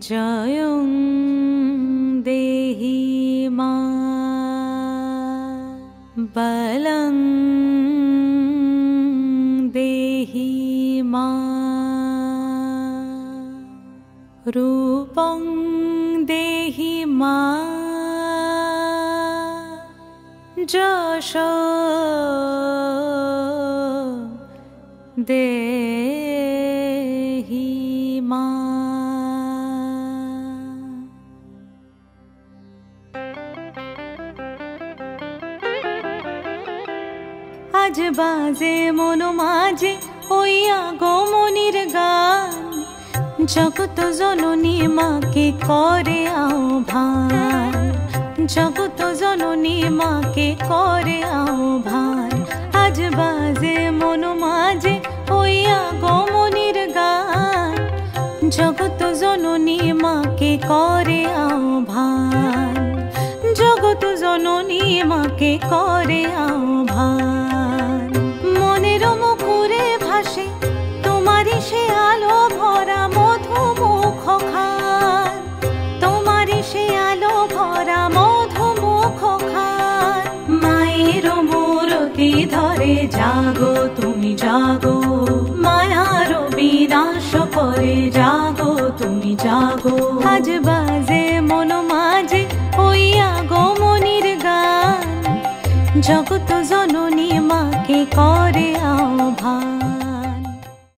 জয়ং দেহি মা বলং দেহি মা রূপং দেহি মা যশ দেহি মা। আজ বাজে মন মাঝে ওই আগমনীর গান, জগত জননী মাকে করে আহ্বান, জগত জননী মাকে করে আহ্বান। আজ বাজে মন মাঝে ওই আগমনীর গান, জগত জননী মাকে করে আহ্বান, জগত জননী মাকে করে আহ্বান। মনের মুখরে ভাসে তোমারই সে আলো ভরা মধুমুখ খান, তোমারই সে আলো ভরা মধুমুখ খান। মায়ের মূরতি ধরে জাগো তুমি জাগো, মায়ার বিনাশ করে জাগো তুমি জাগো। আজ বাজে মন মাঝে ওই আগমনীর গান, জগত জননী মাকে করে আহ্বান।